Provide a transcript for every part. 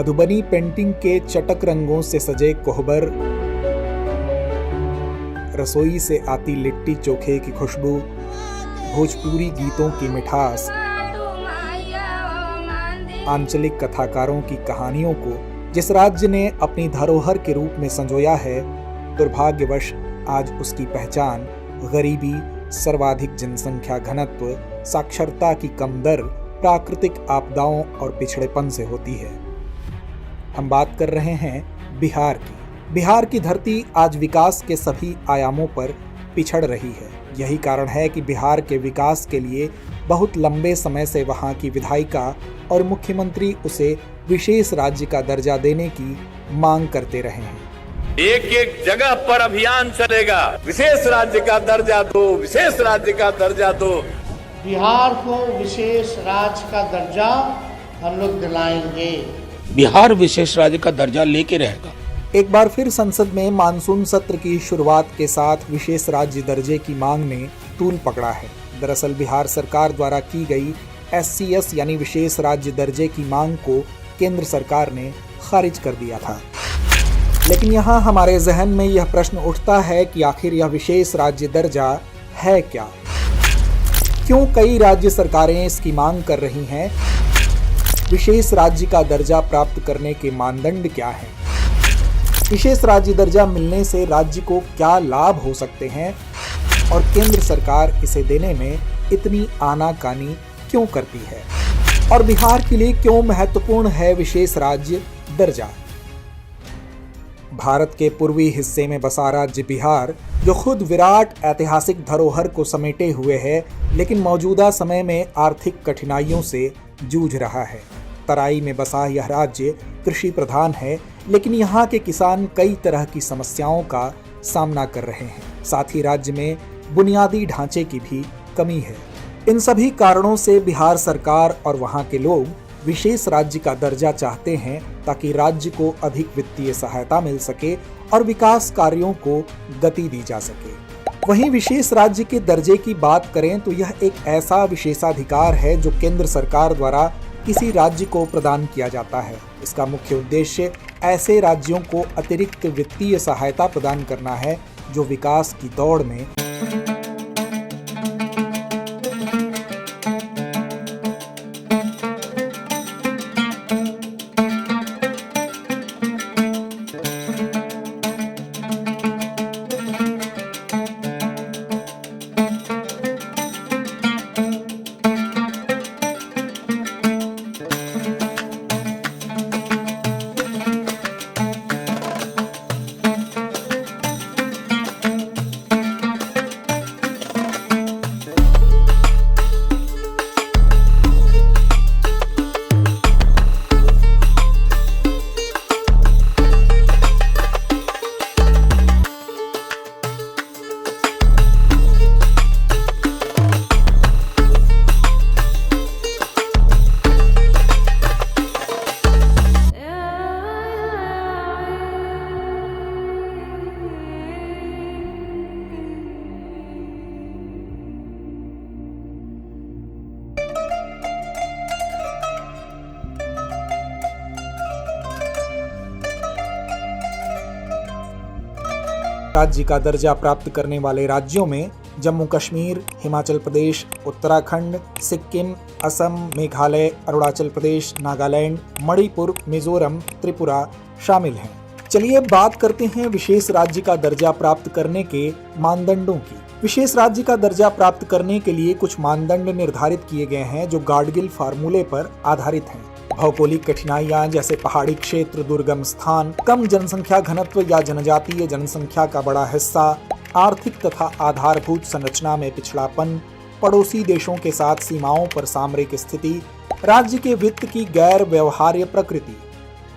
Madhubani painting के चटक रंगों से सजे कोहबर, रसोई से आती लिट्टी चोखे की खुशबू, भोजपुरी गीतों की मिठास, आंचलिक कथाकारों की कहानियों को जिस राज्य ने अपनी धरोहर के रूप में संजोया है, दुर्भाग्यवश आज उसकी पहचान गरीबी, सर्वाधिक जनसंख्या घनत्व, साक्षरता की कम दर, प्राकृतिक आपदाओं और पिछड़ेपन से होती है। हम बात कर रहे हैं बिहार की। बिहार की धरती आज विकास के सभी आयामों पर पिछड़ रही है। यही कारण है कि बिहार के विकास के लिए बहुत लंबे समय से वहां की विधायिका और मुख्यमंत्री उसे विशेष राज्य का दर्जा देने की मांग करते रहे हैं। एक एक जगह पर अभियान चलेगा, विशेष राज्य का दर्जा दो, विशेष राज्य का दर्जा दो। बिहार को विशेष राज्य का दर्जा हम लोग दिलाएंगे। बिहार विशेष राज्य का दर्जा लेके रहेगा। एक बार फिर संसद में मानसून सत्र की शुरुआत के साथ विशेष राज्य दर्जे की मांग ने तूल पकड़ा है। दरअसल बिहार सरकार द्वारा की गई SCS यानी विशेष राज्य दर्जे की मांग को केंद्र सरकार ने खारिज कर दिया था। लेकिन यहाँ हमारे जहन में यह प्रश्न उठता है कि आखिर यह विशेष राज्य दर्जा है क्या? क्यों कई राज्य सरकारें इसकी मांग कर रही हैं? विशेष राज्य का दर्जा प्राप्त करने के मानदंड क्या हैं? विशेष राज्य दर्जा मिलने से राज्य को क्या लाभ हो सकते हैं? और केंद्र सरकार इसे देने में इतनी आनाकानी क्यों करती है? और बिहार के लिए क्यों महत्वपूर्ण है विशेष राज्य दर्जा? भारत के पूर्वी हिस्से में बसा राज्य बिहार, जो खुद विराट ऐतिहासिक धरोहर को समेटे हुए है, लेकिन मौजूदा समय में आर्थिक कठिनाइयों से जूझ रहा है। तराई में बसा यह राज्य कृषि प्रधान है, लेकिन यहाँ के किसान कई तरह की समस्याओं का सामना कर रहे हैं। साथ ही राज्य में बुनियादी ढांचे की भी कमी है। इन सभी कारणों से बिहार सरकार और वहाँ के लोग विशेष राज्य का दर्जा चाहते हैं, ताकि राज्य को अधिक वित्तीय सहायता मिल सके और विकास कार्यों को गति दी जा सके। वहीं विशेष राज्य के दर्जे की बात करें तो यह एक ऐसा विशेषाधिकार है जो केंद्र सरकार द्वारा किसी राज्य को प्रदान किया जाता है। इसका मुख्य उद्देश्य ऐसे राज्यों को अतिरिक्त वित्तीय सहायता प्रदान करना है जो विकास की दौड़ में राज्य का दर्जा प्राप्त करने वाले राज्यों में जम्मू कश्मीर, हिमाचल प्रदेश, उत्तराखंड, सिक्किम, असम, मेघालय, अरुणाचल प्रदेश, नागालैंड, मणिपुर, मिजोरम, त्रिपुरा शामिल हैं। चलिए बात करते हैं विशेष राज्य का दर्जा प्राप्त करने के मानदंडों की। विशेष राज्य का दर्जा प्राप्त करने के लिए कुछ मानदंड निर्धारित किए गए हैं जो गाडगिल फार्मूले पर आधारित हैं। भौगोलिक कठिनाइयां जैसे पहाड़ी क्षेत्र, दुर्गम स्थान, कम जनसंख्या घनत्व या जनजातीय जनसंख्या का बड़ा हिस्सा, आर्थिक तथा आधारभूत संरचना में पिछड़ापन, पड़ोसी देशों के साथ सीमाओं पर सामरिक स्थिति, राज्य के वित्त की गैर व्यवहार्य प्रकृति।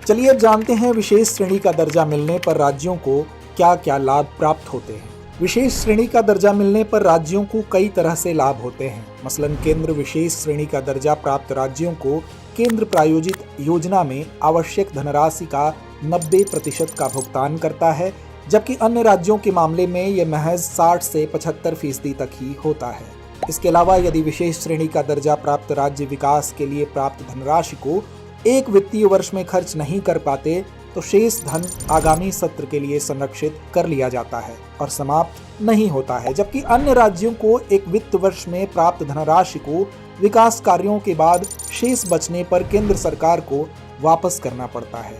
चलिए अब जानते हैं विशेष श्रेणी का दर्जा मिलने पर राज्यों को क्या क्या लाभ प्राप्त होते हैं। विशेष श्रेणी का दर्जा मिलने पर राज्यों को कई तरह से लाभ होते हैं। मसलन केंद्र विशेष श्रेणी का दर्जा प्राप्त राज्यों को केंद्र प्रायोजित योजना में आवश्यक धनराशि का 90% का भुगतान करता है, जबकि अन्य राज्यों के मामले में यह महज 60 से 75% तक ही होता है। इसके अलावा यदि विशेष श्रेणी का दर्जा प्राप्त राज्य विकास के लिए प्राप्त धनराशि को एक वित्तीय वर्ष में खर्च नहीं कर पाते तो शेष धन आगामी सत्र के लिए संरक्षित कर लिया जाता है और समाप्त नहीं होता है, जबकि अन्य राज्यों को एक वित्त वर्ष में प्राप्त धनराशि को विकास कार्यों के बाद शेष बचने पर केंद्र सरकार को वापस करना पड़ता है।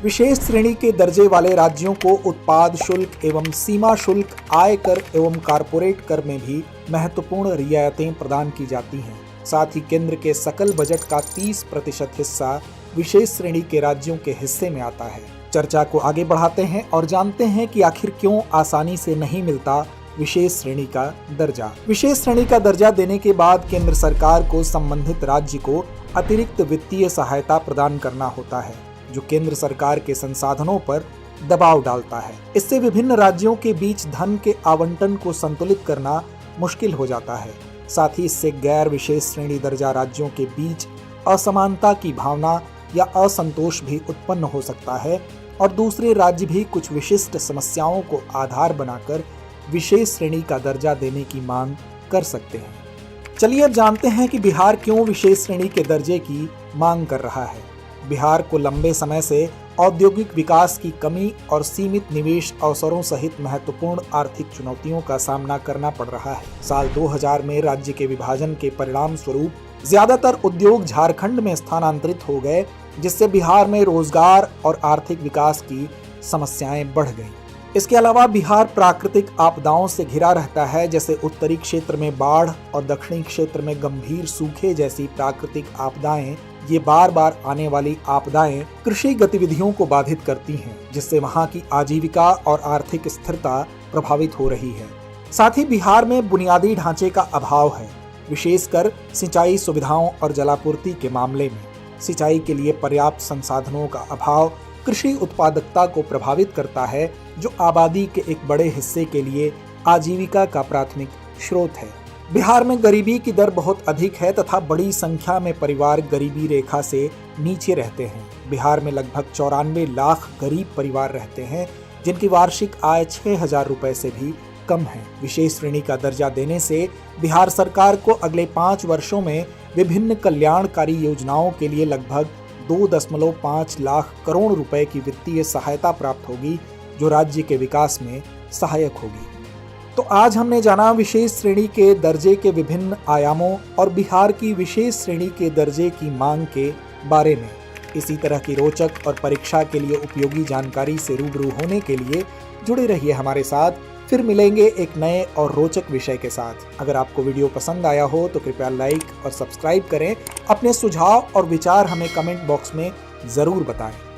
विशेष श्रेणी के दर्जे वाले राज्यों को उत्पाद शुल्क एवं सीमा शुल्क, आयकर एवं कारपोरेट कर में भी महत्वपूर्ण रियायतें प्रदान की जाती हैं। साथ ही केंद्र के सकल बजट का 30% हिस्सा विशेष श्रेणी के राज्यों के हिस्से में आता है। चर्चा को आगे बढ़ाते हैं और जानते हैं कि आखिर क्यों आसानी से नहीं मिलता विशेष श्रेणी का दर्जा। विशेष श्रेणी का दर्जा देने के बाद केंद्र सरकार को संबंधित राज्य को अतिरिक्त वित्तीय सहायता प्रदान करना होता है, जो केंद्र सरकार के संसाधनों पर दबाव डालता है। इससे विभिन्न राज्यों के बीच धन के आवंटन को संतुलित करना मुश्किल हो जाता है। साथ ही इससे गैर विशेष श्रेणी दर्जा राज्यों के बीच असमानता की भावना या असंतोष भी उत्पन्न हो सकता है और दूसरे राज्य भी कुछ विशिष्ट समस्याओं को आधार बनाकर विशेष श्रेणी का दर्जा देने की मांग कर सकते हैं। चलिए अब जानते हैं कि बिहार क्यों विशेष श्रेणी के दर्जे की मांग कर रहा है। बिहार को लंबे समय से औद्योगिक विकास की कमी और सीमित निवेश अवसरों सहित महत्वपूर्ण आर्थिक चुनौतियों का सामना करना पड़ रहा है। साल 2000 में राज्य के विभाजन के परिणाम स्वरूप ज्यादातर उद्योग झारखंड में स्थानांतरित हो गए, जिससे बिहार में रोजगार और आर्थिक विकास की समस्याएं बढ़ गईं। इसके अलावा बिहार प्राकृतिक आपदाओं से घिरा रहता है, जैसे उत्तरी क्षेत्र में बाढ़ और दक्षिणी क्षेत्र में गंभीर सूखे जैसी प्राकृतिक आपदाएं। ये बार बार आने वाली आपदाएं कृषि गतिविधियों को बाधित करती हैं, जिससे वहां की आजीविका और आर्थिक स्थिरता प्रभावित हो रही है। साथ ही बिहार में बुनियादी ढांचे का अभाव है, विशेषकर सिंचाई सुविधाओं और जलापूर्ति के मामले में। सिंचाई के लिए पर्याप्त संसाधनों का अभाव कृषि उत्पादकता को प्रभावित करता है, जो आबादी के एक बड़े हिस्से के लिए आजीविका का प्राथमिक स्रोत है। बिहार में गरीबी की दर बहुत अधिक है तथा बड़ी संख्या में परिवार गरीबी रेखा से नीचे रहते हैं। बिहार में लगभग 94 लाख गरीब परिवार रहते हैं, जिनकी वार्षिक आय 6,000 रुपए से भी कम है। विशेष श्रेणी का दर्जा देने से बिहार सरकार को अगले 5 वर्षों में विभिन्न कल्याणकारी योजनाओं के लिए लगभग 2.5 लाख करोड़ रुपए की वित्तीय सहायता प्राप्त होगी, जो राज्य के विकास में सहायक होगी। तो आज हमने जाना विशेष श्रेणी के दर्जे के विभिन्न आयामों और बिहार की विशेष श्रेणी के दर्जे की मांग के बारे में। इसी तरह की रोचक और परीक्षा के लिए उपयोगी जानकारी से रूबरू होने के लिए जुड़े रहिए हमारे साथ। फिर मिलेंगे एक नए और रोचक विषय के साथ। अगर आपको वीडियो पसंद आया हो तो कृपया लाइक और सब्सक्राइब करें। अपने सुझाव और विचार हमें कमेंट बॉक्स में ज़रूर बताएं।